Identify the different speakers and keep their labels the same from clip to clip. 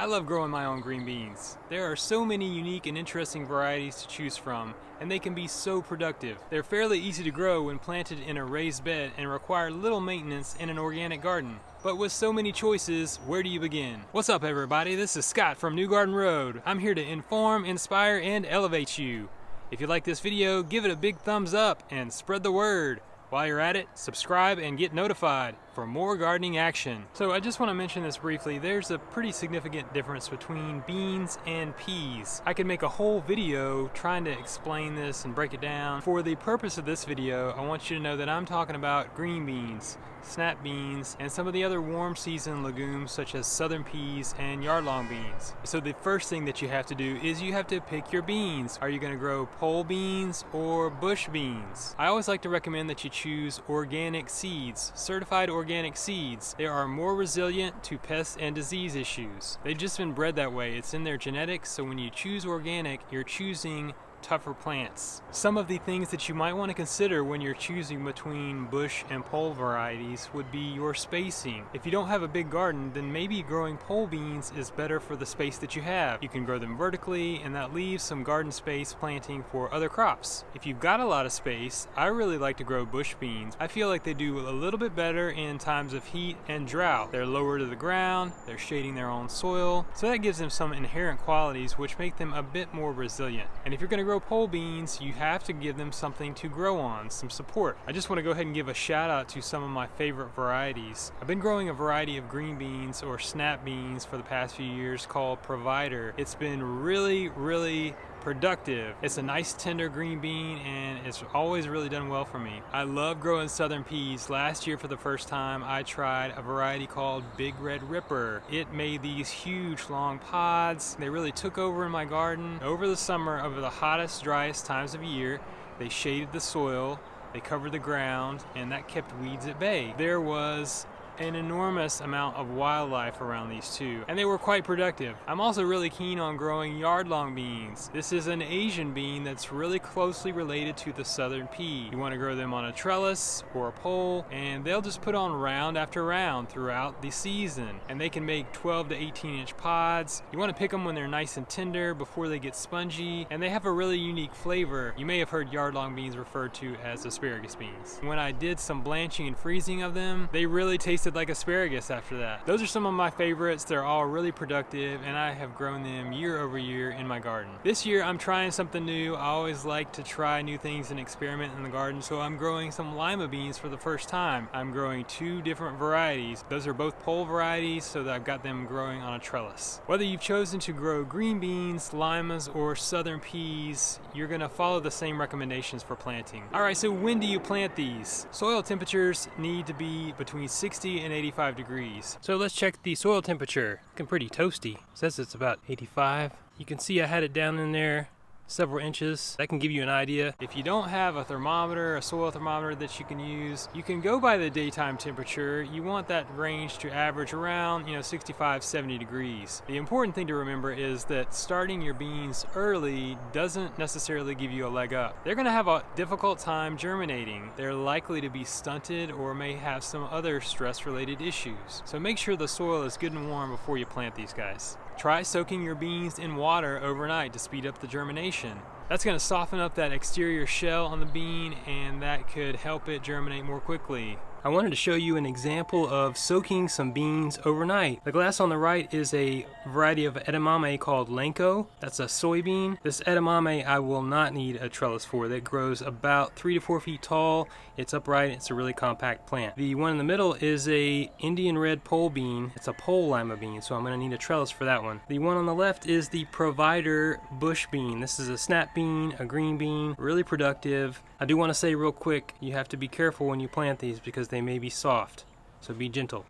Speaker 1: love growing my own green beans. There are so many unique and interesting varieties to choose from, and they can be so productive. They're fairly easy to grow when planted in a raised bed and require little maintenance in an organic garden. But with so many choices, where do you begin? What's up everybody, this is Scott from New Garden Road. I'm here to inform, inspire, and elevate you. If you like this video, give it a big thumbs up and spread the word. While you're at it, subscribe and get notified for more gardening action. So I just want to mention this briefly. There's a pretty significant difference between beans and peas. I could make a whole video trying to explain this and break it down. For the purpose of this video, I want you to know that I'm talking about green beans, snap beans, and some of the other warm season legumes such as southern peas and yard-long beans. So the first thing that you have to do is you have to pick your beans. Are you going to grow pole beans or bush beans? I always like to recommend that you choose organic seeds, certified organic seeds. They are more resilient to pests and disease issues. They've just been bred that way. It's in their genetics, so when you choose organic, you're choosing tougher plants. Some of the things that you might want to consider when you're choosing between bush and pole varieties would be your spacing. If you don't have a big garden, then maybe growing pole beans is better for the space that you have. You can grow them vertically, and that leaves some garden space planting for other crops. If you've got a lot of space, I really like to grow bush beans. I feel like they do a little bit better in times of heat and drought. They're lower to the ground, they're shading their own soil, so that gives them some inherent qualities which make them a bit more resilient. And if you're going to grow pole beans, you have to give them something to grow on, some support. I just want to go ahead and give a shout out to some of my favorite varieties. I've been growing a variety of green beans or snap beans for the past few years called Provider. It's been really productive. It's a nice tender green bean and it's always really done well for me. I love growing southern peas. Last year for the first time I tried a variety called Big Red Ripper. It made these huge long pods. They really took over in my garden. Over the summer, over the hottest, driest times of year, they shaded the soil, they covered the ground, and that kept weeds at bay. There was an enormous amount of wildlife around these two, and they were quite productive. I'm also really keen on growing yard-long beans. This is an Asian bean that's really closely related to the southern pea. You want to grow them on a trellis or a pole, and they'll just put on round after round throughout the season, and they can make 12 to 18 inch pods. You want to pick them when they're nice and tender before they get spongy, and they have a really unique flavor. You may have heard yard-long beans referred to as asparagus beans. When I did some blanching and freezing of them, they really tasted like asparagus after that. Those are some of my favorites. They're all really productive, and I have grown them year over year in my garden. This year I'm trying something new. I always like to try new things and experiment in the garden, so I'm growing some lima beans for the first time. I'm growing two different varieties. Those are both pole varieties, so that I've got them growing on a trellis. Whether you've chosen to grow green beans, limas, or southern peas, you're gonna follow the same recommendations for planting. Alright, so when do you plant these? Soil temperatures need to be between 60 and 85 degrees. So let's check the soil temperature. Looking pretty toasty. It says it's about 85. You can see I had it down in there several inches. That can give you an idea. If you don't have a thermometer, a soil thermometer that you can use, you can go by the daytime temperature. You want that range to average around 65, 70 degrees. The important thing to remember is that starting your beans early doesn't necessarily give you a leg up. They're going to have a difficult time germinating. They're likely to be stunted or may have some other stress-related issues. So make sure the soil is good and warm before you plant these guys. Try soaking your beans in water overnight to speed up the germination. That's going to soften up that exterior shell on the bean, and that could help it germinate more quickly. I wanted to show you an example of soaking some beans overnight. The glass on the right is a variety of edamame called Lenko. That's a soybean. This edamame I will not need a trellis for. That grows about 3 to 4 feet tall. It's upright. It's a really compact plant. The one in the middle is a Indian red pole bean. It's a pole lima bean, so I'm going to need a trellis for that one. The one on the left is the Provider bush bean. This is a snap bean, a green bean, really productive. I do want to say real quick, you have to be careful when you plant these because they may be soft, so be gentle.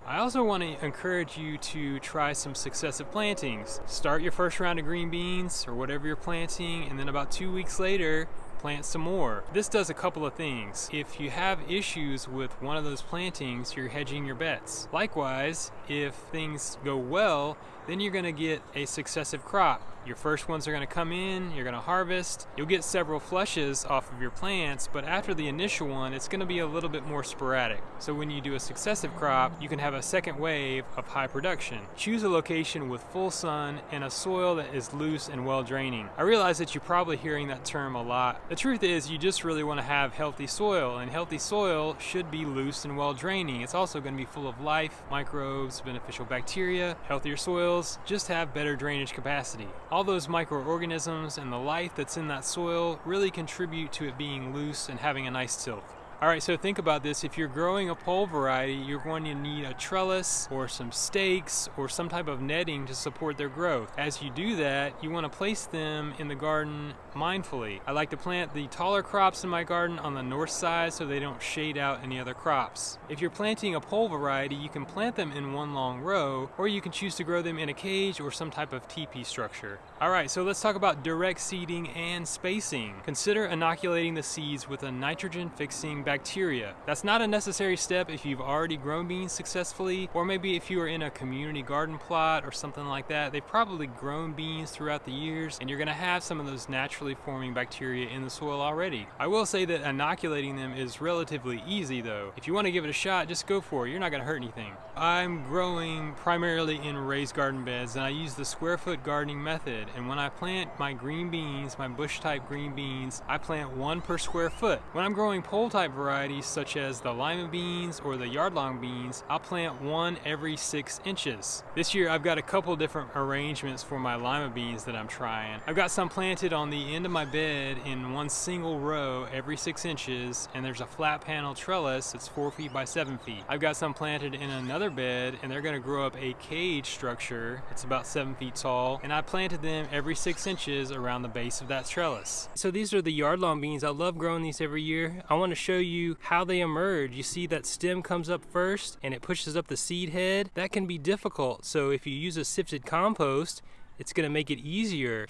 Speaker 1: I also want to encourage you to try some successive plantings. Start your first round of green beans or whatever you're planting, and then about 2 weeks later, plant some more. This does a couple of things. If you have issues with one of those plantings, you're hedging your bets. Likewise, if things go well, then you're going to get a successive crop. Your first ones are going to come in, you're going to harvest, you'll get several flushes off of your plants, but after the initial one, it's going to be a little bit more sporadic. So when you do a successive crop, you can have a second wave of high production. Choose a location with full sun and a soil that is loose and well draining. I realize that you're probably hearing that term a lot. The truth is you just really want to have healthy soil, and healthy soil should be loose and well draining. It's also going to be full of life, microbes, beneficial bacteria. Healthier soils just have better drainage capacity. All those microorganisms and the life that's in that soil really contribute to it being loose and having a nice tilth. Alright, so think about this. If you're growing a pole variety, you're going to need a trellis or some stakes or some type of netting to support their growth. As you do that, you want to place them in the garden mindfully. I like to plant the taller crops in my garden on the north side so they don't shade out any other crops. If you're planting a pole variety, you can plant them in one long row, or you can choose to grow them in a cage or some type of teepee structure. Alright, so let's talk about direct seeding and spacing. Consider inoculating the seeds with a nitrogen-fixing bacteria. That's not a necessary step if you've already grown beans successfully, or maybe if you are in a community garden plot or something like that. They've probably grown beans throughout the years, and you're going to have some of those naturally forming bacteria in the soil already. I will say that inoculating them is relatively easy though. If you want to give it a shot, just go for it. You're not going to hurt anything. I'm growing primarily in raised garden beds, and I use the square foot gardening method. And when I plant my green beans, my bush type green beans, I plant one per square foot. When I'm growing pole type varieties such as the lima beans or the yard-long beans, I'll plant one every 6 inches. This year I've got a couple different arrangements for my lima beans that I'm trying. I've got some planted on the end of my bed in one single row every 6 inches, and there's a flat panel trellis that's 4 feet by 7 feet. I've got some planted in another bed, and they're going to grow up a cage structure. It's about 7 feet tall, and I planted them every 6 inches around the base of that trellis. So these are the yard-long beans. I love growing these every year. I want to show you how they emerge. You see that stem comes up first and it pushes up the seed head. That can be difficult, so if you use a sifted compost, it's going to make it easier.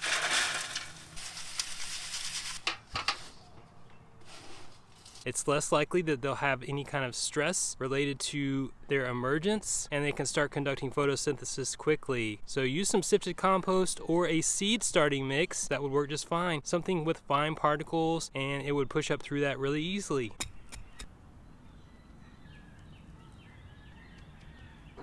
Speaker 1: It's less likely that they'll have any kind of stress related to their emergence, and they can start conducting photosynthesis quickly. So use some sifted compost or a seed starting mix. That would work just fine. Something with fine particles, and it would push up through that really easily.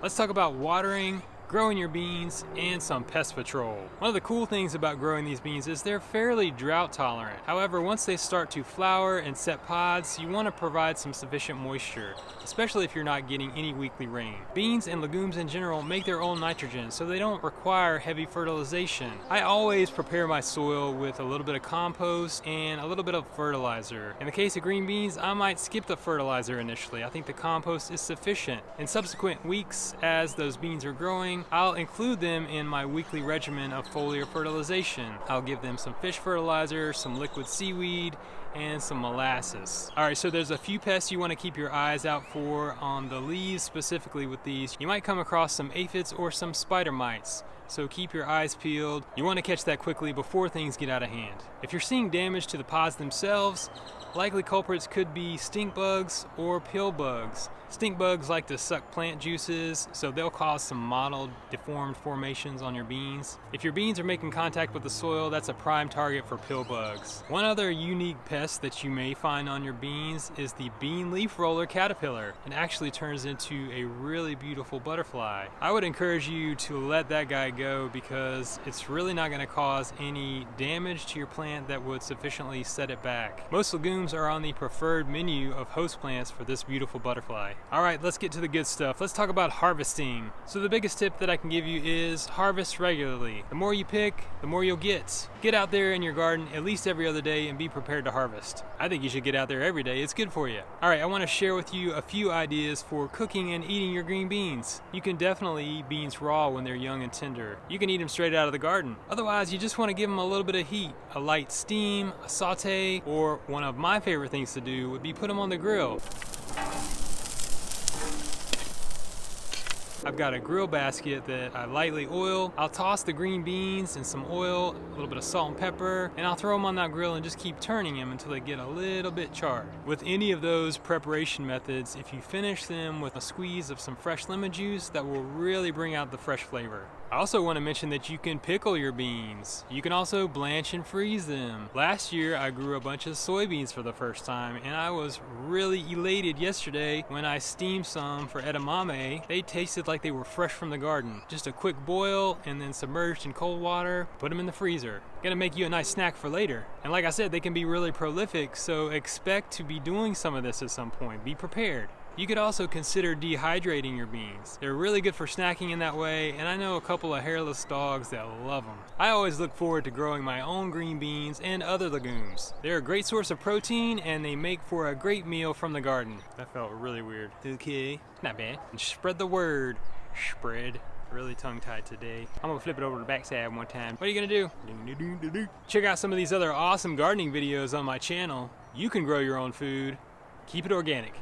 Speaker 1: Let's talk about watering, growing your beans, and some pest control. One of the cool things about growing these beans is they're fairly drought tolerant. However, once they start to flower and set pods, you want to provide some sufficient moisture, especially if you're not getting any weekly rain. Beans and legumes in general make their own nitrogen, so they don't require heavy fertilization. I always prepare my soil with a little bit of compost and a little bit of fertilizer. In the case of green beans, I might skip the fertilizer initially. I think the compost is sufficient. In subsequent weeks, as those beans are growing, I'll include them in my weekly regimen of foliar fertilization. I'll give them some fish fertilizer, some liquid seaweed, and some molasses. Alright, so there's a few pests you want to keep your eyes out for on the leaves, specifically with these. You might come across some aphids or some spider mites, so keep your eyes peeled. You want to catch that quickly before things get out of hand. If you're seeing damage to the pods themselves, likely culprits could be stink bugs or pill bugs. Stink bugs like to suck plant juices, so they'll cause some mottled, deformed formations on your beans. If your beans are making contact with the soil, that's a prime target for pill bugs. One other unique pest that you may find on your beans is the bean leaf roller caterpillar. It actually turns into a really beautiful butterfly. I would encourage you to let that guy go because it's really not going to cause any damage to your plant that would sufficiently set it back. Most legumes are on the preferred menu of host plants for this beautiful butterfly. Alright, let's get to the good stuff. Let's talk about harvesting. So the biggest tip that I can give you is harvest regularly. The more you pick, the more you'll get. Get out there in your garden at least every other day and be prepared to harvest. I think you should get out there every day. It's good for you. Alright, I want to share with you a few ideas for cooking and eating your green beans. You can definitely eat beans raw when they're young and tender. You can eat them straight out of the garden. Otherwise, you just want to give them a little bit of heat. A light steam, a saute, or one of my favorite things to do would be put them on the grill. I've got a grill basket that I lightly oil. I'll toss the green beans in some oil, a little bit of salt and pepper, and I'll throw them on that grill and just keep turning them until they get a little bit charred. With any of those preparation methods, if you finish them with a squeeze of some fresh lemon juice, that will really bring out the fresh flavor. I also want to mention that you can pickle your beans. You can also blanch and freeze them. Last year I grew a bunch of soybeans for the first time, and I was really elated yesterday when I steamed some for edamame. They tasted like they were fresh from the garden. Just a quick boil and then submerged in cold water, put them in the freezer. Gonna make you a nice snack for later. And like I said, they can be really prolific, so expect to be doing some of this at some point. Be prepared. You could also consider dehydrating your beans. They're really good for snacking in that way, and I know a couple of hairless dogs that love them. I always look forward to growing my own green beans and other legumes. They're a great source of protein, and they make for a great meal from the garden. That felt really weird. Okay, not bad. And spread the word. Spread. Really tongue-tied today. I'm gonna flip it over to the backside one time. What are you gonna do? Check out some of these other awesome gardening videos on my channel. You can grow your own food. Keep it organic.